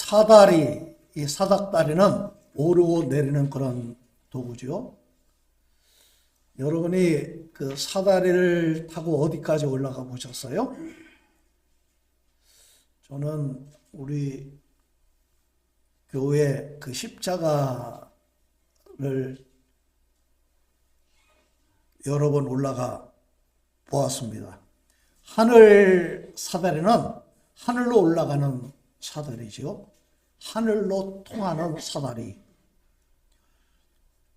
사다리, 이 사닥다리는 오르고 내리는 그런 도구죠. 여러분이 그 사다리를 타고 어디까지 올라가 보셨어요? 저는 우리 교회 그 십자가를 여러 번 올라가 보았습니다. 하늘 사다리는 하늘로 올라가는 사다리죠. 하늘로 통하는 사다리.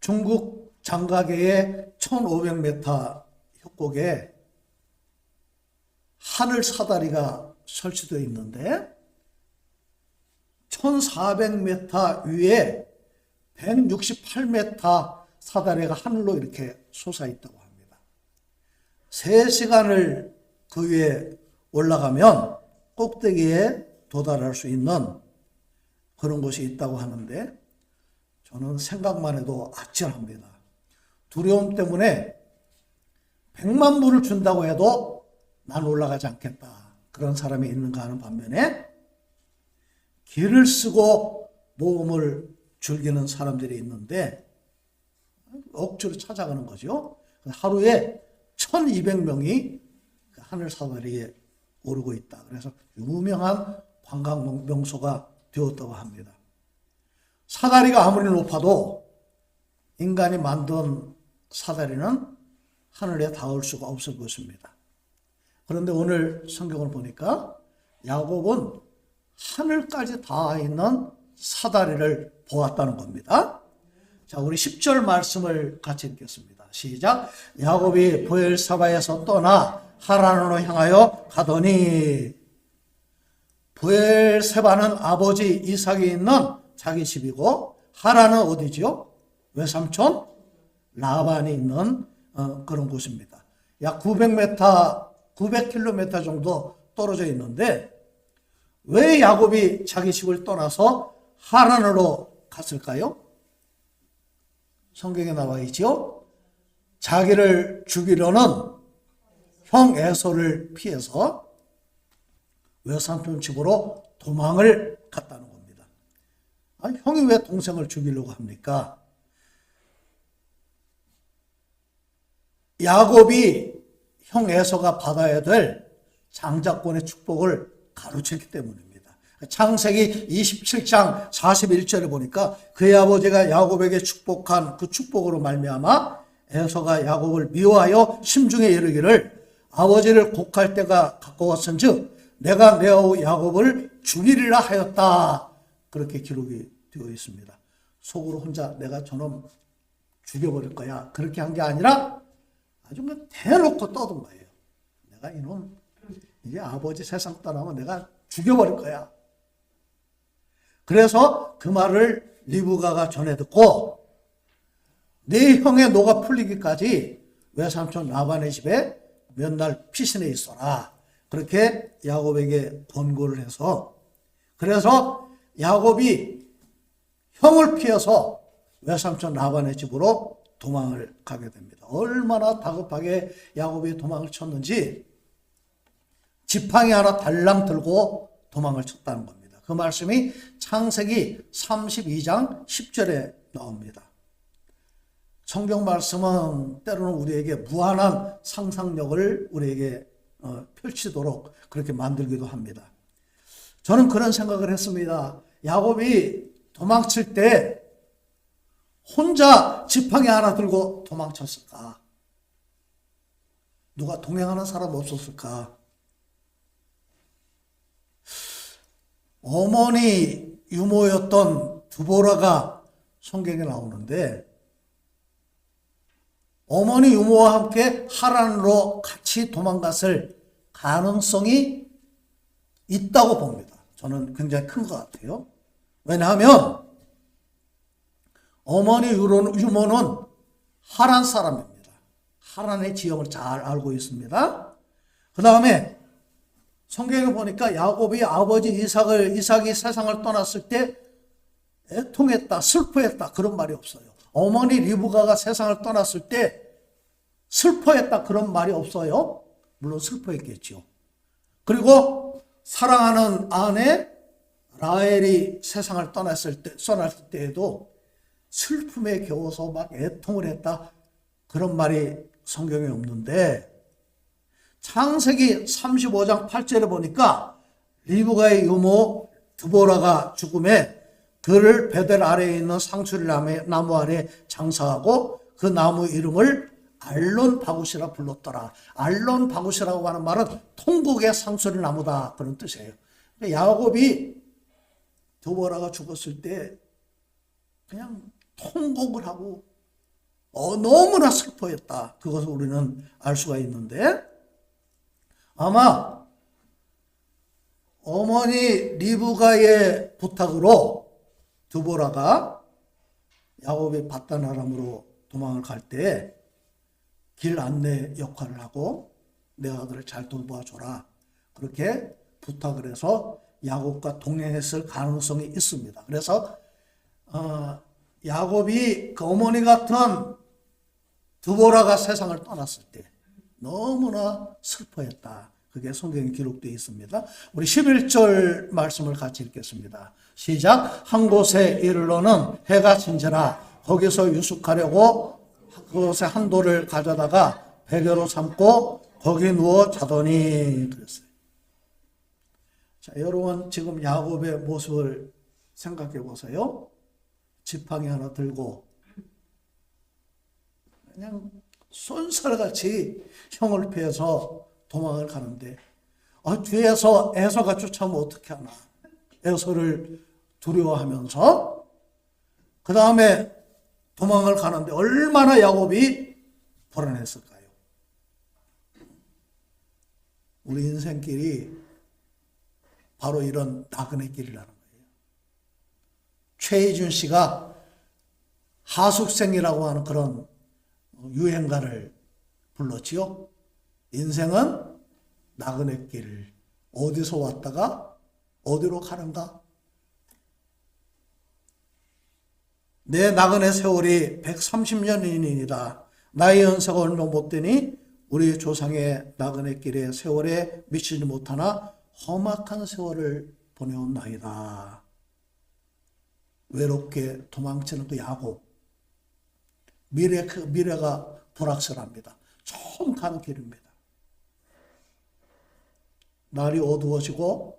중국 장가계의 1500m 협곡에 하늘 사다리가 설치되어 있는데 1400m 위에 168m 사다리가 하늘로 이렇게 솟아 있다고 합니다. 3시간을 그 위에 올라가면 꼭대기에 도달할 수 있는 그런 곳이 있다고 하는데 저는 생각만 해도 아찔합니다. 두려움 때문에 100만 불을 준다고 해도 난 올라가지 않겠다. 그런 사람이 있는가 하는 반면에 길을 쓰고 모험을 즐기는 사람들이 있는데 억지로 찾아가는 거죠. 하루에 1200명이 하늘 사다리에 오르고 있다. 그래서 유명한 관광 명소가 되었다고 합니다. 사다리가 아무리 높아도 인간이 만든 사다리는 하늘에 닿을 수가 없을 것입니다. 그런데 오늘 성경을 보니까 야곱은 하늘까지 닿아 있는 사다리를 보았다는 겁니다. 자, 우리 10절 말씀을 같이 읽겠습니다. 시작. 야곱이 브엘사바에서 떠나 하란으로 향하여 가더니, 브엘세바는 아버지 이삭이 있는 자기 집이고 하란은 어디죠? 외삼촌 라반이 있는 그런 곳입니다. 약 900km 정도 떨어져 있는데 왜 야곱이 자기 집을 떠나서 하란으로 갔을까요? 성경에 나와 있죠. 자기를 죽이려는 형 에서를 피해서 외삼촌 집으로 도망을 갔다는 겁니다. 아니, 형이 왜 동생을 죽이려고 합니까? 야곱이 형 에서가 받아야 될 장자권의 축복을 가로챘기 때문입니다. 창세기 27장 41절에 보니까 그의 아버지가 야곱에게 축복한 그 축복으로 말미암아 에서가 야곱을 미워하여 심중에 이르기를 아버지를 곡할 때가 가까웠은즉 내가 내 아우 야곱을 죽이리라 하였다. 그렇게 기록이 되어 있습니다. 속으로 혼자 내가 저놈 죽여버릴 거야. 그렇게 한 게 아니라 아주 대놓고 떠든 거예요. 내가 이놈 이제 아버지 세상 떠나면 내가 죽여버릴 거야. 그래서 그 말을 리브가가 전해 듣고 네 형의 노가 풀리기까지 외삼촌 라반의 집에 몇 날 피신해 있어라. 그렇게 야곱에게 권고를 해서 그래서 야곱이 형을 피해서 외삼촌 라반의 집으로 도망을 가게 됩니다. 얼마나 다급하게 야곱이 도망을 쳤는지 지팡이 하나 달랑 들고 도망을 쳤다는 겁니다. 그 말씀이 창세기 32장 10절에 나옵니다. 성경 말씀은 때로는 우리에게 무한한 상상력을 우리에게 펼치도록 그렇게 만들기도 합니다. 저는 그런 생각을 했습니다. 야곱이 도망칠 때 혼자 지팡이 하나 들고 도망쳤을까? 누가 동행하는 사람 없었을까? 어머니 유모였던 두보라가 성경에 나오는데 어머니 유모와 함께 하란으로 같이 도망갔을 가능성이 있다고 봅니다. 저는 굉장히 큰 것 같아요. 왜냐하면 어머니 유모는 하란 사람입니다. 하란의 지형을 잘 알고 있습니다. 그 다음에 성경에 보니까 야곱이 아버지 이삭이 세상을 떠났을 때 애통했다, 슬퍼했다 그런 말이 없어요. 어머니 리브가가 세상을 떠났을 때 슬퍼했다 그런 말이 없어요. 물론 슬퍼했겠죠. 그리고 사랑하는 아내 라헬이 세상을 떠났을 때에도 슬픔에 겨워서 막 애통을 했다. 그런 말이 성경에 없는데 창세기 35장 8절에 보니까 리브가의 유모 드보라가 죽음에 그를 베델 아래에 있는 상수리 나무 아래 장사하고 그 나무 이름을 알론 바굿이라 불렀더라. 알론 바굿이라고 하는 말은 통곡의 상수리 나무다, 그런 뜻이에요. 야곱이 드보라가 죽었을 때 그냥 통곡을 하고 너무나 슬퍼했다. 그것을 우리는 알 수가 있는데 아마 어머니 리브가의 부탁으로 드보라가 야곱이 밧단 아람으로 도망을 갈 때 길 안내 역할을 하고 내 아들을 잘 돌보아줘라, 그렇게 부탁을 해서 야곱과 동행했을 가능성이 있습니다. 그래서 야곱이 그 어머니 같은 드보라가 세상을 떠났을 때 너무나 슬퍼했다. 그게 성경에 기록되어 있습니다. 우리 11절 말씀을 같이 읽겠습니다. 시작. 한 곳에 이르러는 해가 진지라 거기서 유숙하려고 그곳에 한 돌을 가져다가 베개로 삼고 거기 누워 자더니 그랬어요. 자, 여러분 지금 야곱의 모습을 생각해 보세요. 지팡이 하나 들고 그냥 쏜살같이 형을 피해서 도망을 가는데 뒤에서 에서가 쫓아오면 어떻게 하나, 에서를 두려워하면서 그 다음에 도망을 가는데 얼마나 야곱이 불안했을까요? 우리 인생길이 바로 이런 나그네 길이라는 거예요. 최희준 씨가 하숙생이라고 하는 그런 유행가를 불렀지요. 인생은 나그네 길, 어디서 왔다가 어디로 가는가? 내 나그네 세월이 130년이니이다. 나의 연세가 얼마 못 되니 우리 조상의 나그네 길의 세월에 미치지 못하나 험악한 세월을 보내온 나이다. 외롭게 도망치는 그 야곱. 미래가 불확실합니다. 처음 가는 길입니다. 날이 어두워지고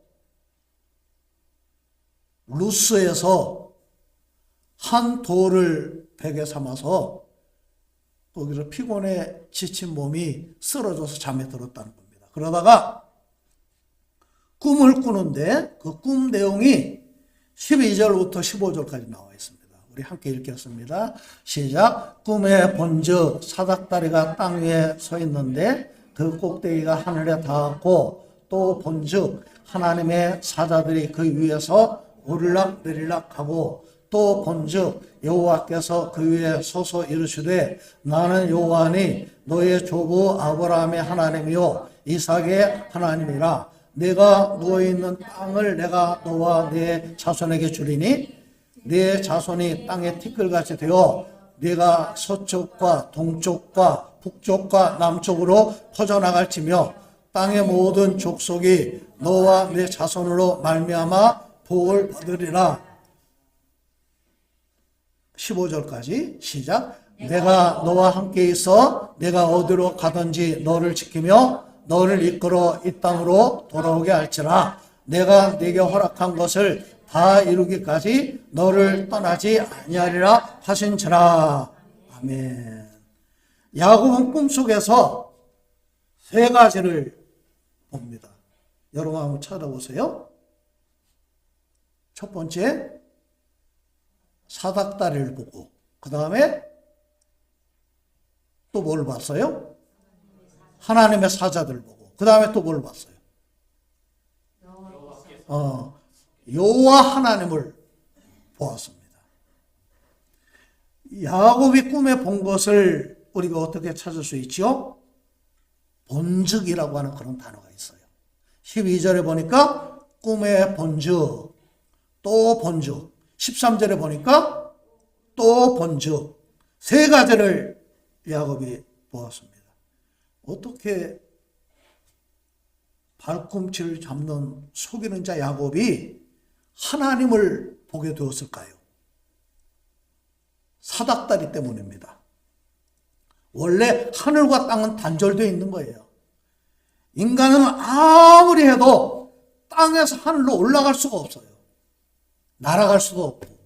루스에서 한 돌을 베개 삼아서 거기서 피곤에 지친 몸이 쓰러져서 잠에 들었다는 겁니다. 그러다가 꿈을 꾸는데 그 꿈 내용이 12절부터 15절까지 나와 있습니다. 우리 함께 읽겠습니다. 시작. 꿈에 본즉 사닥다리가 땅 위에 서 있는데 그 꼭대기가 하늘에 닿았고 또 본즉 하나님의 사자들이 그 위에서 오르락 내리락 하고 또 본즉 여호와께서 그 위에 서서 이르시되 나는 여호와니 너의 조부 아브라함의 하나님이요 이삭의 하나님이라. 내가 누워있는 땅을 내가 너와 네 자손에게 주리니 네 자손이 땅의 티끌같이 되어 네가 서쪽과 동쪽과 북쪽과 남쪽으로 퍼져나갈지며 땅의 모든 족속이 너와 네 자손으로 말미암아 복을 받으리라. 15절까지 시작. 내가 너와 함께 있어 내가 어디로 가든지 너를 지키며 너를 이끌어 이 땅으로 돌아오게 할지라. 내가 네게 허락한 것을 다 이루기까지 너를 떠나지 아니하리라 하신지라. 아멘. 야곱은 꿈속에서 세 가지를 봅니다. 여러분 한번 찾아보세요. 첫 번째, 사닥다리를 보고, 그 다음에 또 뭘 봤어요? 하나님의 사자들을 보고, 그 다음에 또 뭘 봤어요? 여호와 하나님을 보았습니다. 야곱이 꿈에 본 것을 우리가 어떻게 찾을 수 있죠? 본즉이라고 하는 그런 단어가 있어요. 12절에 보니까 꿈에 본즉, 또 본즉, 13절에 보니까 또 본즉, 세 가지를 야곱이 보았습니다. 어떻게 발꿈치를 잡는 속이는 자 야곱이 하나님을 보게 되었을까요? 사닥다리 때문입니다. 원래 하늘과 땅은 단절되어 있는 거예요. 인간은 아무리 해도 땅에서 하늘로 올라갈 수가 없어요. 날아갈 수도 없고.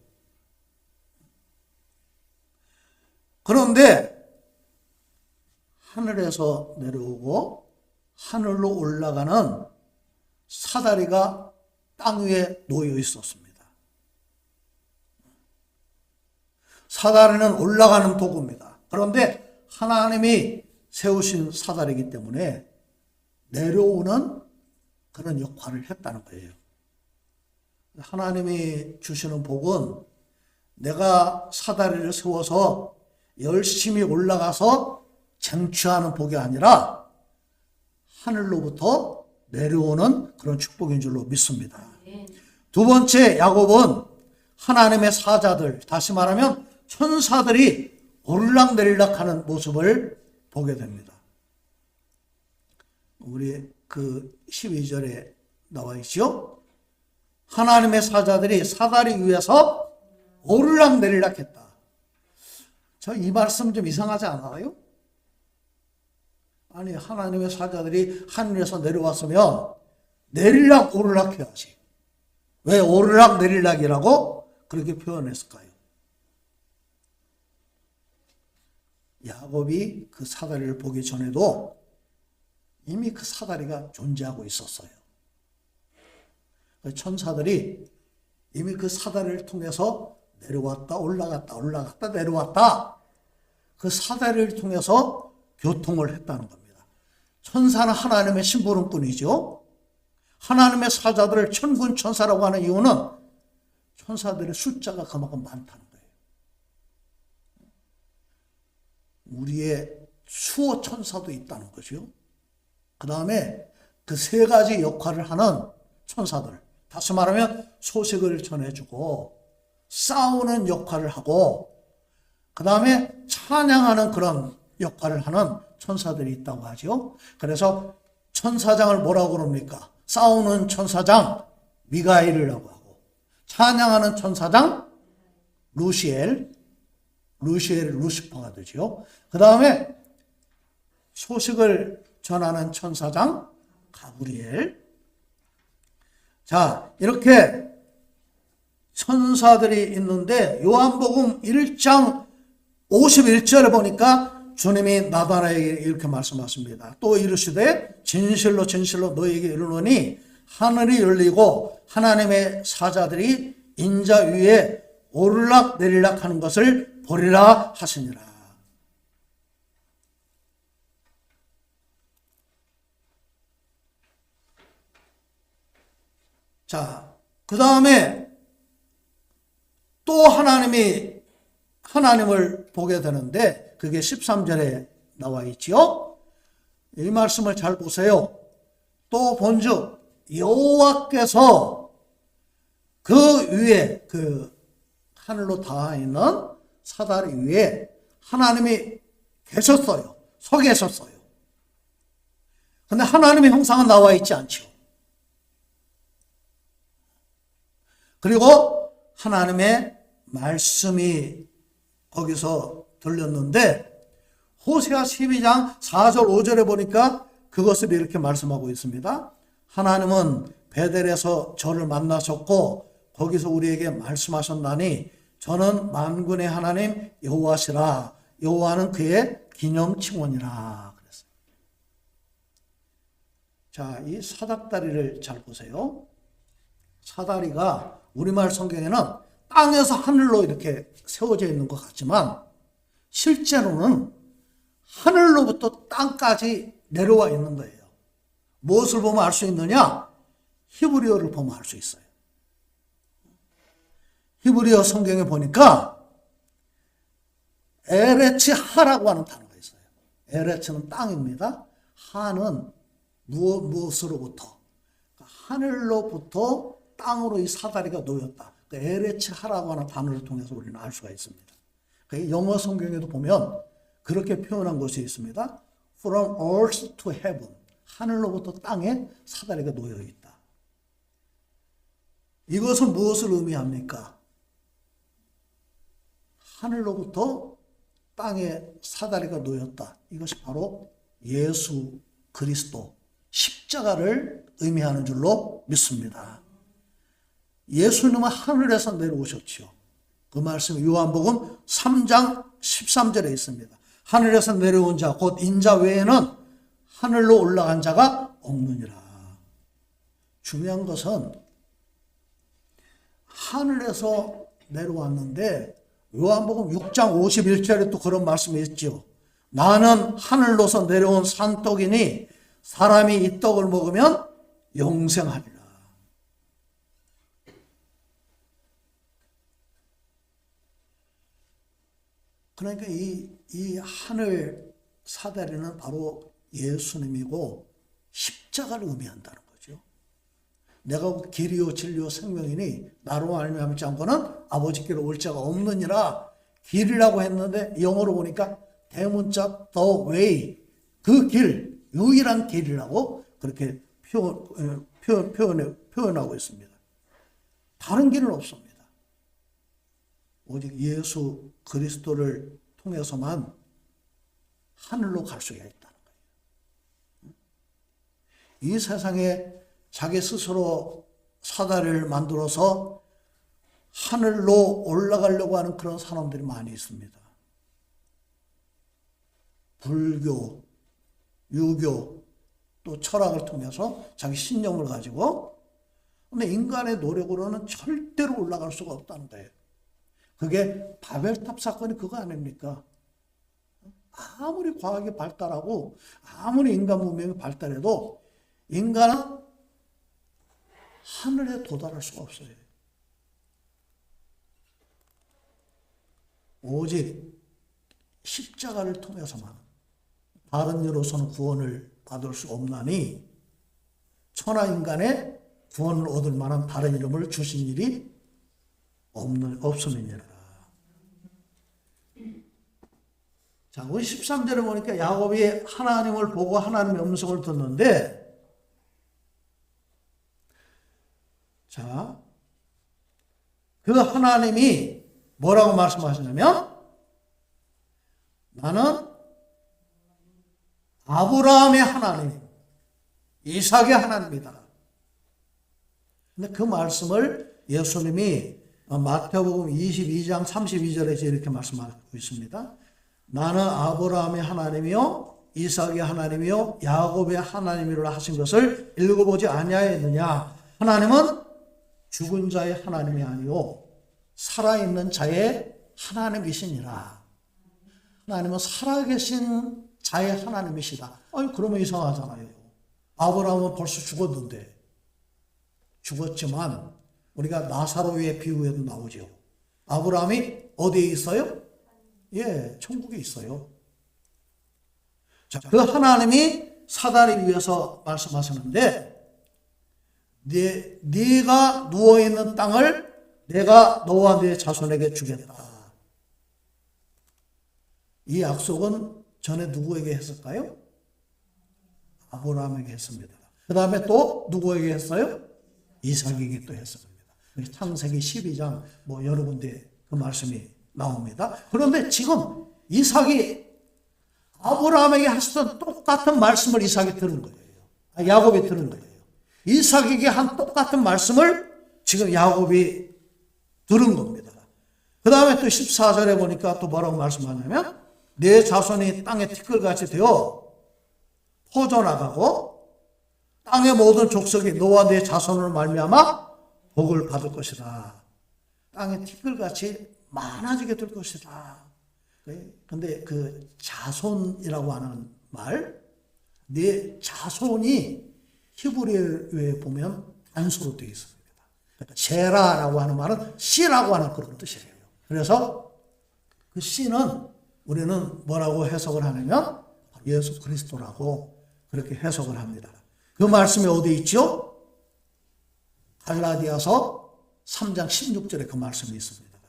그런데 하늘에서 내려오고 하늘로 올라가는 사다리가 땅 위에 놓여 있었습니다. 사다리는 올라가는 도구입니다. 그런데 하나님이 세우신 사다리이기 때문에 내려오는 그런 역할을 했다는 거예요. 하나님이 주시는 복은 내가 사다리를 세워서 열심히 올라가서 쟁취하는 복이 아니라 하늘로부터 내려오는 그런 축복인 줄로 믿습니다. 두 번째, 야곱은 하나님의 사자들, 다시 말하면 천사들이 오르락내리락 하는 모습을 보게 됩니다. 우리 그 12절에 나와 있죠? 하나님의 사자들이 사다리 위에서 오르락내리락 했다. 저 이 말씀 좀 이상하지 않아요? 아니, 하나님의 사자들이 하늘에서 내려왔으면 내리락 오르락 해야지. 왜 오르락 내리락이라고 그렇게 표현했을까요? 야곱이 그 사다리를 보기 전에도 이미 그 사다리가 존재하고 있었어요. 천사들이 이미 그 사다리를 통해서 내려왔다 올라갔다 올라갔다 내려왔다, 그 사다리를 통해서 교통을 했다는 겁니다. 천사는 하나님의 심부름꾼이죠. 하나님의 사자들을 천군 천사라고 하는 이유는 천사들의 숫자가 그만큼 많다는 거예요. 우리의 수호 천사도 있다는 거죠. 그 다음에 그 세 가지 역할을 하는 천사들, 다시 말하면 소식을 전해주고 싸우는 역할을 하고 그 다음에 찬양하는 그런 역할을 하는 천사들이 있다고 하죠. 그래서 천사장을 뭐라고 그럽니까? 싸우는 천사장 미가엘이라고 하고, 찬양하는 천사장 루시퍼가 되죠. 그 다음에 소식을 전하는 천사장 가브리엘. 자, 이렇게 천사들이 있는데 요한복음 1장 51절에 보니까 주님이 나다나에게 이렇게 말씀하십니다. 또 이르시되 진실로 진실로 너에게 이르노니 하늘이 열리고 하나님의 사자들이 인자 위에 오르락 내리락 하는 것을 보리라 하시니라. 자, 그 다음에 또 하나님을 보게 되는데 그게 13절에 나와 있지요. 이 말씀을 잘 보세요. 또 본즉 여호와께서 그 위에, 그 하늘로 닿아 있는 사다리 위에 하나님이 계셨어요. 서 계셨어요. 근데 하나님의 형상은 나와 있지 않죠. 그리고 하나님의 말씀이 거기서 들렸는데 호세아 12장 4절 5절에 보니까 그것을 이렇게 말씀하고 있습니다. 하나님은 베델에서 저를 만나셨고 거기서 우리에게 말씀하셨나니 저는 만군의 하나님 여호와시라. 여호와는 그의 기념칭원이라 그랬어요. 자, 이 사닥다리를 잘 보세요. 사다리가 우리말 성경에는 땅에서 하늘로 이렇게 세워져 있는 것 같지만 실제로는 하늘로부터 땅까지 내려와 있는 거예요. 무엇을 보면 알 수 있느냐? 히브리어를 보면 알 수 있어요. 히브리어 성경에 보니까 에레츠하라고 하는 단어가 있어요. 에레츠는 땅입니다. 하는 무엇으로부터? 하늘로부터 땅으로 이 사다리가 놓였다. 에레츠하라고 하는 단어를 통해서 우리는 알 수가 있습니다. 영어 성경에도 보면 그렇게 표현한 것이 있습니다. From earth to heaven. 하늘로부터 땅에 사다리가 놓여 있다. 이것은 무엇을 의미합니까? 하늘로부터 땅에 사다리가 놓였다. 이것이 바로 예수 그리스도 십자가를 의미하는 줄로 믿습니다. 예수님은 하늘에서 내려오셨지요. 그 말씀이 요한복음 3장 13절에 있습니다. 하늘에서 내려온 자 곧 인자 외에는 하늘로 올라간 자가 없느니라. 중요한 것은 하늘에서 내려왔는데 요한복음 6장 51절에 또 그런 말씀이 있죠. 나는 하늘로서 내려온 산떡이니 사람이 이 떡을 먹으면 영생하리라. 그러니까 이 하늘 사다리는 바로 예수님이고 십자가를 의미한다는 거죠. 내가 길이요 진리요 생명이니 나로 말미암지 않고는 아버지께로 올 자가 없느니라. 길이라고 했는데 영어로 보니까 대문자 the way, 그 길, 유일한 길이라고 그렇게 표현하고 있습니다. 다른 길은 없습니다. 오직 예수 그리스도를 통해서만 하늘로 갈 수가 있다는 거예요. 이 세상에 자기 스스로 사다리를 만들어서 하늘로 올라가려고 하는 그런 사람들이 많이 있습니다. 불교, 유교, 또 철학을 통해서 자기 신념을 가지고, 근데 인간의 노력으로는 절대로 올라갈 수가 없다는 거예요. 그게 바벨탑 사건이 그거 아닙니까? 아무리 과학이 발달하고 아무리 인간 문명이 발달해도 인간은 하늘에 도달할 수가 없어요. 오직 십자가를 통해서만, 다른 이로서는 구원을 받을 수 없나니 천하 인간의 구원을 얻을 만한 다른 이름을 주신 일이 없음이니라. 자, 우리 13절에 보니까 야곱이 하나님을 보고 하나님의 음성을 듣는데, 자, 그 하나님이 뭐라고 말씀하시냐면, 나는 아브라함의 하나님, 이삭의 하나님이다. 근데 그 말씀을 예수님이 마태복음 22장 32절에서 이렇게 말씀하고 있습니다. 나는 아브라함의 하나님이요 이삭의 하나님이요 야곱의 하나님이라 하신 것을 읽어보지 아니하였느냐. 하나님은 죽은 자의 하나님이 아니요 살아있는 자의 하나님이시니라. 하나님은 살아계신 자의 하나님이시다. 아니, 그러면 이상하잖아요. 아브라함은 벌써 죽었는데, 죽었지만 우리가 나사로의 비유에도 나오죠. 아브라함이 어디에 있어요? 예, 천국에 있어요. 자, 그 하나님이 사다리 위에서 말씀하시는데, 네가 누워있는 땅을 내가 너와 네 자손에게 주겠다. 이 약속은 전에 누구에게 했을까요? 아브라함에게 했습니다. 그 다음에 또 누구에게 했어요? 이삭에게 또 했습니다. 창세기 12장 여러 군데 그 말씀이 나옵니다. 그런데 지금 이삭이 아브라함에게 하셨던 똑같은 말씀을 이삭이 들은 거예요. 야곱이 들은 거예요. 이삭에게 한 똑같은 말씀을 지금 야곱이 들은 겁니다. 그 다음에 또 14절에 보니까 또 뭐라고 말씀하냐면, 내 자손이 땅에 티끌같이 되어 퍼져나가고 땅의 모든 족속이 너와 내 자손으로 말미암아 복을 받을 것이다. 땅에 티끌같이 많아지게 될 것이다. 근데 그 자손이라고 하는 말, 내 자손이 히브리어에 보면 단수로 되어 있습니다. 그러니까 제라라고 하는 말은 씨라고 하는 그런 뜻이에요. 그래서 그 씨는 우리는 뭐라고 해석을 하냐면 예수 그리스도라고 그렇게 해석을 합니다. 그 말씀이 어디 있죠? 갈라디아서 3장 16절에 그 말씀이 있습니다.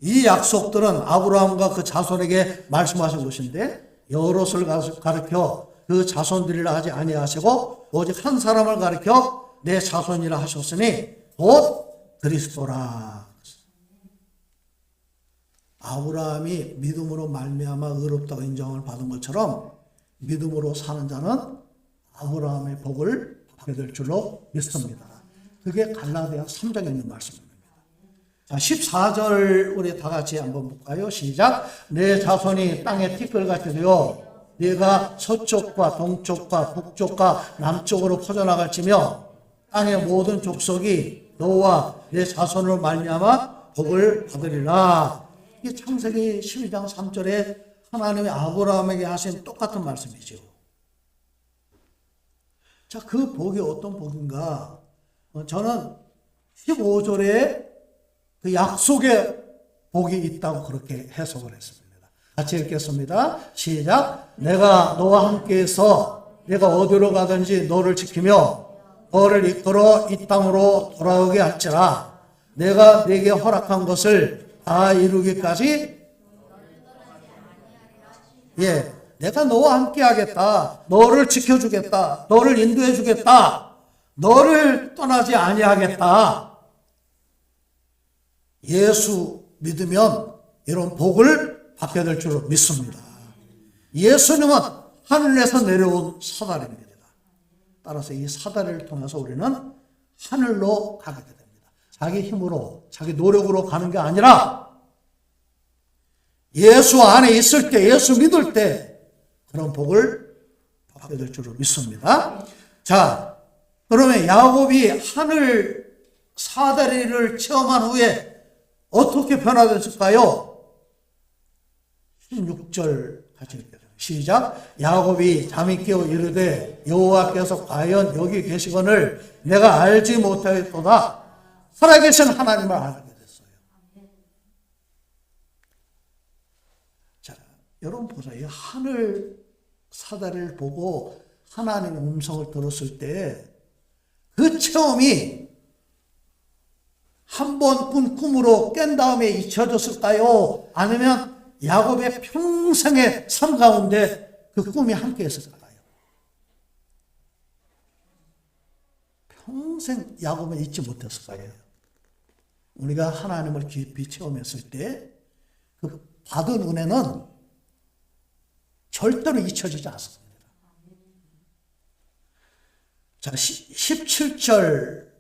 이 약속들은 아브라함과 그 자손에게 말씀하신 것인데, 여럿을 가르쳐 그 자손들이라 하지 아니하시고 오직 한 사람을 가르쳐 내 자손이라 하셨으니 곧 그리스도라. 아브라함이 믿음으로 말미암아 의롭다고 인정을 받은 것처럼 믿음으로 사는 자는 아브라함의 복을 받게 될 줄로 믿습니다. 그게 갈라디아 3장에 있는 말씀입니다. 자, 14절 우리 다 같이 한번 볼까요? 시작. 내 자손이 땅에 티끌같이 되어 네가 서쪽과 동쪽과 북쪽과 남쪽으로 퍼져나갈지며 땅의 모든 족속이 너와 내 자손으로 말미암아 복을 받으리라. 이게 창세기 12장 3절에 하나님이 아브라함에게 하신 똑같은 말씀이죠. 자, 그 복이 어떤 복인가? 저는 15절에 그 약속의 복이 있다고 그렇게 해석을 했습니다. 같이 읽겠습니다. 시작. 내가 너와 함께해서 내가 어디로 가든지 너를 지키며 너를 이끌어 이 땅으로 돌아오게 할지라. 내가 네게 허락한 것을 다 이루기까지 내가 너와 함께 하겠다. 너를 지켜주겠다. 너를 인도해 주겠다. 너를 떠나지 아니하겠다. 예수 믿으면 이런 복을 받게 될 줄 믿습니다. 예수님은 하늘에서 내려온 사다리입니다. 따라서 이 사다리를 통해서 우리는 하늘로 가게 됩니다. 자기 힘으로, 자기 노력으로 가는 게 아니라 예수 안에 있을 때, 예수 믿을 때 그런 복을 받게 될 줄 믿습니다. 자, 그러면 야곱이 하늘 사다리를 체험한 후에 어떻게 변화됐을까요? 16절 같이 읽겠습니다. 시작. 야곱이 잠이 깨어 이르되 여호와께서 과연 여기 계시거늘 내가 알지 못하였도다. 살아계신 하나님을 알게 됐어요. 자, 여러분 보세요. 이 하늘 사다리를 보고 하나님의 음성을 들었을 때 그 체험이 한 번 꾼 꿈으로 깬 다음에 잊혀졌을까요? 아니면 야곱의 평생의 삶 가운데 그 꿈이 함께 했을까요? 평생 야곱은 잊지 못했을까요? 우리가 하나님을 깊이 체험했을 때 그 받은 은혜는 절대로 잊혀지지 않습니다. 자, 17절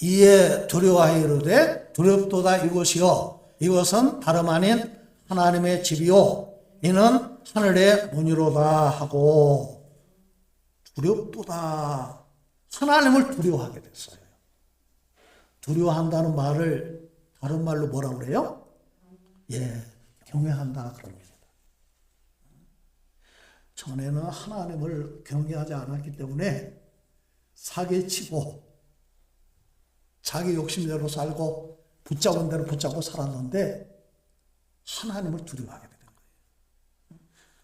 이에 두려워하여 이르되 두렵도다 이것이요 이것은 다름 아닌 하나님의 집이요 이는 하늘의 문이로다 하고 두렵도다. 하나님을 두려워하게 됐어요. 두려워한다는 말을 다른 말로 뭐라고 그래요? 경외한다 그럽니다. 전에는 하나님을 경외하지 않았기 때문에 사기치고 자기 욕심대로 살고 붙잡은 대로 붙잡고 살았는데 하나님을 두려워하게 된 거예요.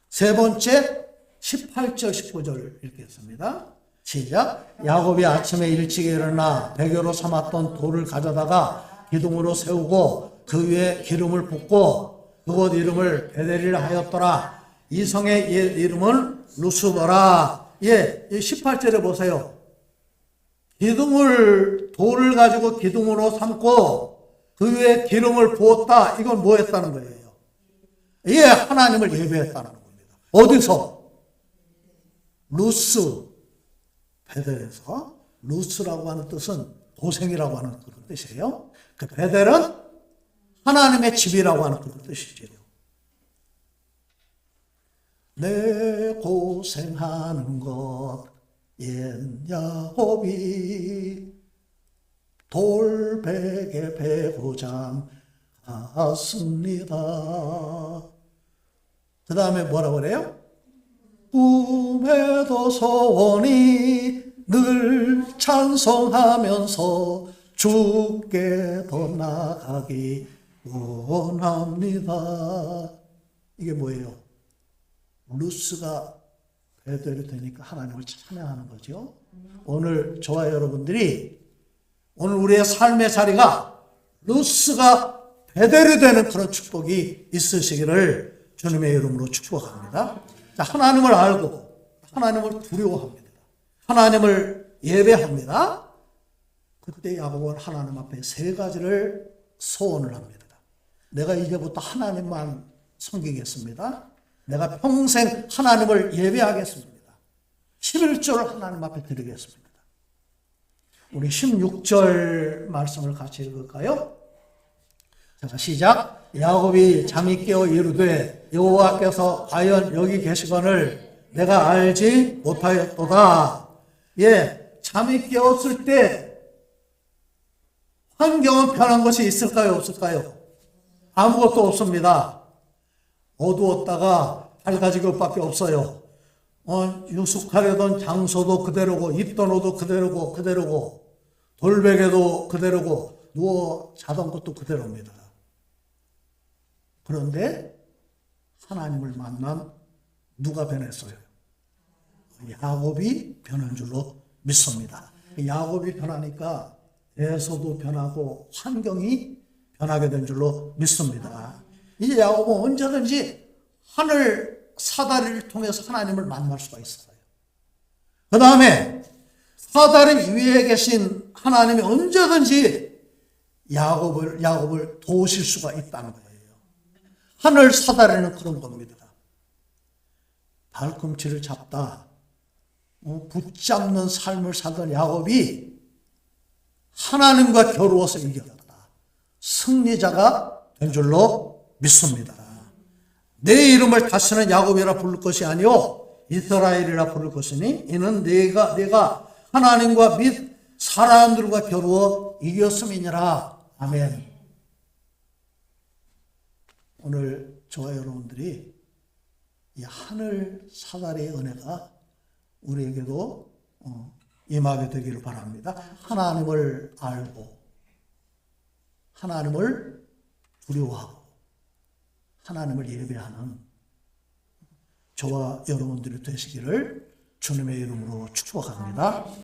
세 번째 18절 19절 읽겠습니다. 시작. 야곱이 아침에 일찍 일어나 베개로 삼았던 돌을 가져다가 기둥으로 세우고 그 위에 기름을 붓고 그곳 이름을 베델이라 하였더라. 이 성의 이름은 루스더라. 이 18절에 보세요. 돌을 가지고 기둥으로 삼고 그 위에 기름을 부었다. 이건 뭐 했다는 거예요? 하나님을 예배했다는 겁니다. 어디서? 루스, 베델에서. 루스라고 하는 뜻은 고생이라고 하는 그런 뜻이에요. 그 베델은 하나님의 집이라고 하는 그런 뜻이죠. 내 고생하는 것 옛 야곱이 돌베개 베고장 갔습니다. 그 다음에 뭐라고 그래요? 꿈에도 소원이 늘 찬송하면서 주께 더 나아가기 원합니다. 이게 뭐예요? 루스가 베델이 되니까 하나님을 찬양하는 거죠. 오늘 저와 여러분들이 오늘 우리의 삶의 자리가 루스가 베델이 되는 그런 축복이 있으시기를 주님의 이름으로 축복합니다. 자, 하나님을 알고 하나님을 두려워합니다. 하나님을 예배합니다. 그때 야곱은 하나님 앞에 세 가지를 소원을 합니다. 내가 이제부터 하나님만 섬기겠습니다. 내가 평생 하나님을 예배하겠습니다. 11조를 하나님 앞에 드리겠습니다. 우리 16절 말씀을 같이 읽을까요? 자, 시작. 야곱이 잠이 깨어 이르되 여호와께서 과연 여기 계시거늘 내가 알지 못하였도다. 예, 잠이 깨었을 때 환경은 변한 것이 있을까요? 없을까요? 아무것도 없습니다. 어두웠다가 밝아진 것밖에 없어요. 유숙하려던 장소도 그대로고 입던 옷도 그대로고 돌베개도 그대로고 누워 자던 것도 그대로입니다. 그런데 하나님을 만난 누가 변했어요? 야곱이 변한 줄로 믿습니다. 야곱이 변하니까 에서도 변하고 환경이 변하게 된 줄로 믿습니다. 이제 야곱은 언제든지 하늘 사다리를 통해서 하나님을 만날 수가 있어요. 그 다음에 사다리 위에 계신 하나님이 언제든지 야곱을 도우실 수가 있다는 거예요. 하늘 사다리는 그런 겁니다. 발꿈치를 잡다 붙잡는 삶을 살던 야곱이 하나님과 겨루어서 이겼다. 승리자가 된 줄로 믿습니다. 내 이름을 다시는 야곱이라 부를 것이 아니요 이스라엘이라 부를 것이니 이는 내가 하나님과 및 사람들과 겨루어 이겼음이니라. 아멘. 오늘 저와 여러분들이 이 하늘 사다리의 은혜가 우리에게도 임하게 되기를 바랍니다. 하나님을 알고 하나님을 두려워하고 하나님을 예배하는 저와 여러분들이 되시기를 주님의 이름으로 축복합니다.